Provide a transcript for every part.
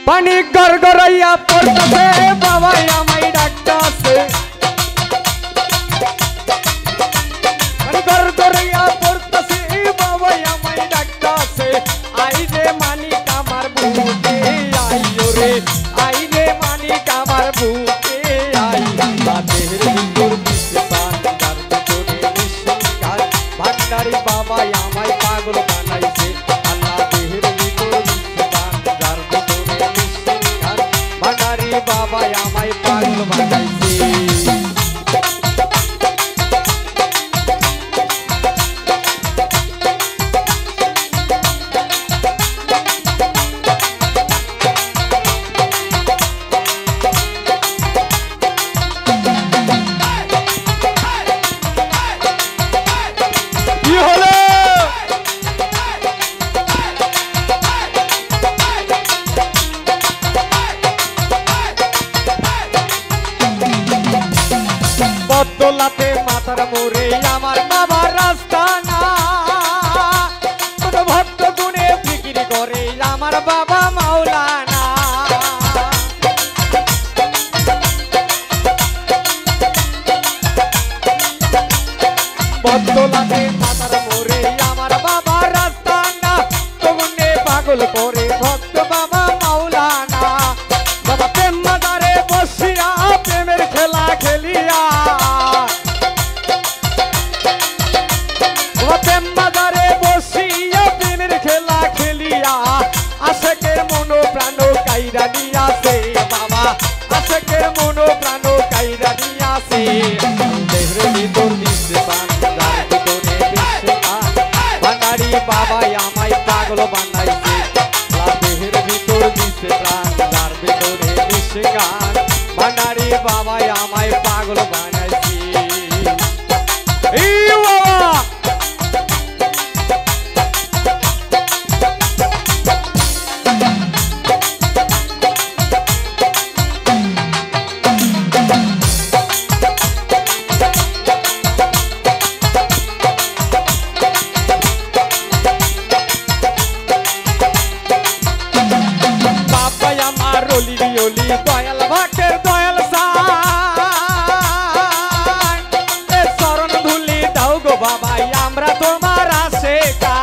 पानी गरगरैया पड़ते बाबा आमाई डाकताছে पानी गरगरैया पड़ते बाबा आमाई डाकताছে आई रे मानिक आमार बुके आई रे आई रे मानिक आमार बुके आई बातेर ভিতর দিছে পান তার ভিতরে নিঃসঙ্গার ভান্ডারি বাবা আমায় পাগল বানাইছে আল্লাহ দেহের ভিতর দিছে পান তার ভিতরে নিঃসঙ্গার ভান্ডারি বাবা আমায় পাগল বানাইছে বদলাতে মাথার মোরে আমার বাবার রাস্তা না ভক্ত গুণে ফিকির করে আমার বাবা মাওলানা বদলাতে মাথার মোরে আমার বাবার রাস্তা না গুণে পাগল করে ভক্ত বাবা মাওলানা বাবা প্রেম মাদারে বসিয়া প্রেমের খেলা খেলিয়া প্রেম মাদারে বসিয়া প্রেমের খেলা খেলিয়া আশেকের মন প্রাণ কাইরা নিয়াছে বাবা আশেকের মন প্রাণ কাইরা নিয়াছে দেহের ভিতর দিছে পান তার ভিতরে দিছে পান ভান্ডারি বাবা আমায় পাগল বানাইছে দেহের ভিতর দিছে প্রাণ তার ভিতরে দিছে গান ভান্ডারি বাবা আমায় পাগল বানাইছে এই বাবা দয়াল ভক্তের দয়াল সাই এ চরণ ধুলি দাও গো বাবা আমরা তোমার আশেকা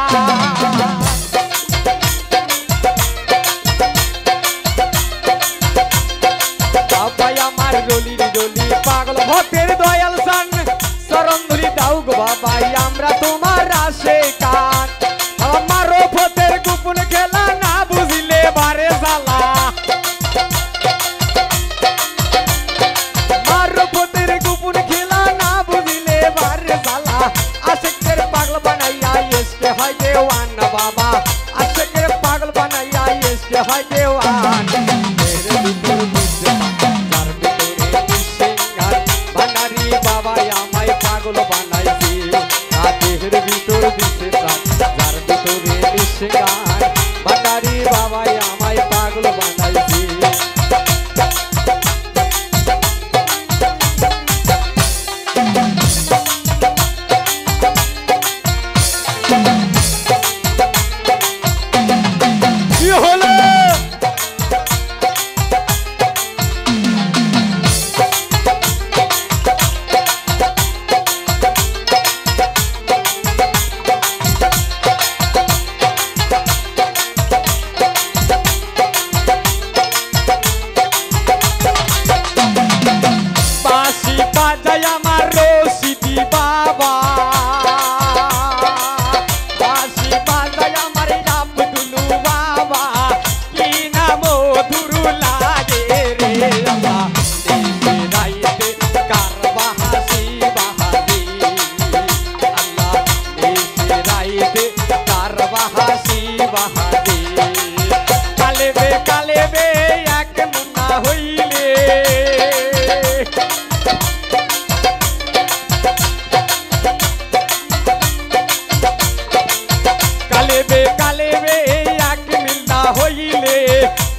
বাবা আমার রলির রলি পাগল ভক্তের দয়াল সান চরণ ধুলি দাও গো বাবা আমরা তোমার আশেকা আমার ভক্তের গোপন খেলা না বুঝিলে বারে জ্বালা আশেকের পাগল বানাইয়া ইসকে হয় দেওয়ান বাবা আশেকের পাগল বানাইয়া ইসকে হয় দেওয়ান দেহের ভিতর দিছে তার ভিতরে দিছে গান ভান্ডারি বাবা আমায় পাগল বানাইছে দেহের ভিতর দিছে তার ভিতরে দিছে গান ভান্ডারি বাবা আমায় পাগল বানাইছে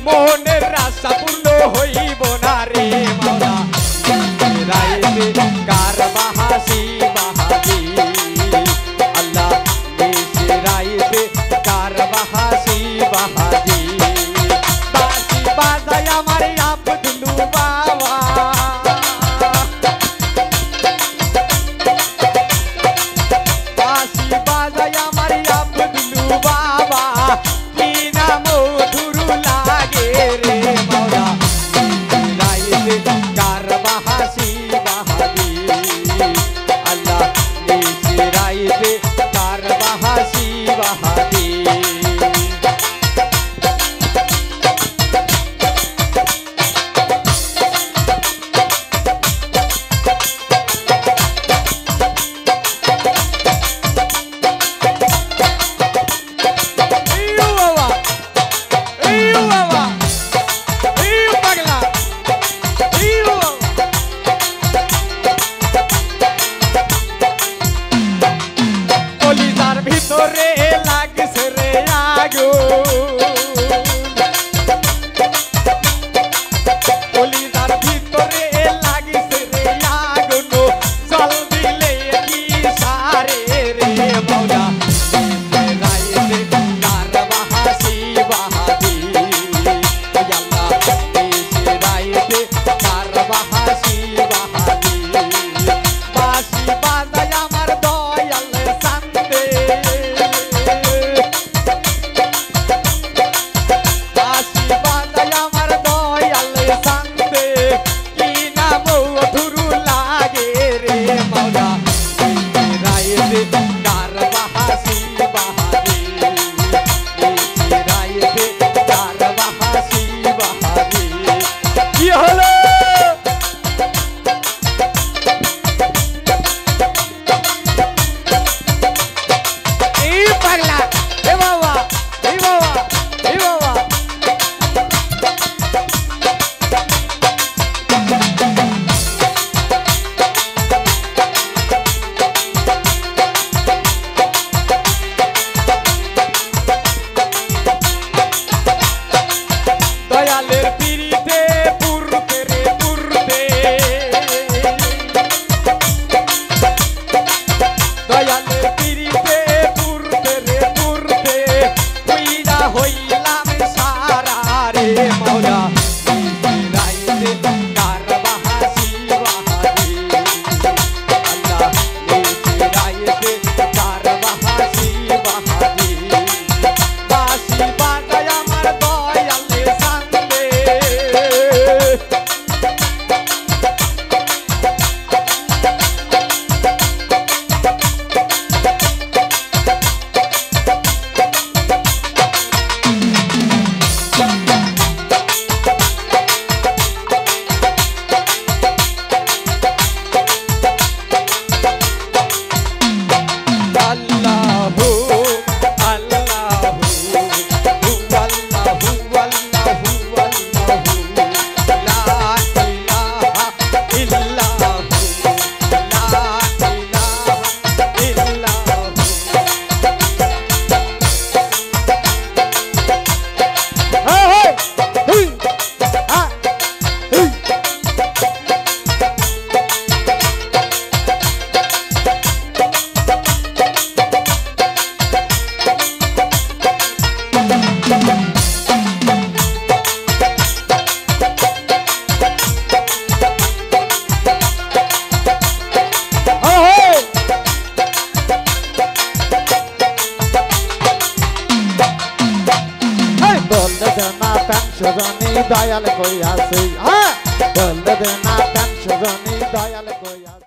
मोहनेर राशा पूर्ण हईब ना रे माला कार बाहासी बाहादी अल्लाह कार बाहासी बाहादी बासी বাবা বাঁশি বাজায় আমার আব্দুলু বাবা কি না মধুর লাগে রে মাওলা রাইতে কার বাহাসি বাহাদি আল্লাহ নিচে রাইতে কার বাহাসি বাহাদি ভিতরে লাগছে রে আগুন কলিজার ভিতরে লাগছে রে আগুন জল দিলে কি সারে রে মাওলা রাইতে কার বাহাসি বাহাদি আল্লাহ দেশে রাইতে কার বাহাসি বাহাদি বাঁশি বাজায় আমার দয়াল সান্দে দয়ালের পিরিতে পুরতে রে পুরতে দয়ালের পিরিতে পুরতে রে পুরতে কইরা হইলাম সারা রে মাওলা রাইতে কার বাহাসি বাহাদি আল্লাহ রাইতে কার বাহাসি বাহাদি বাঁশি বাজায় আমার দয়াল পেনশনি দয়াল কই আছে, বলদ না পেনশনি দয়াল কই আছে।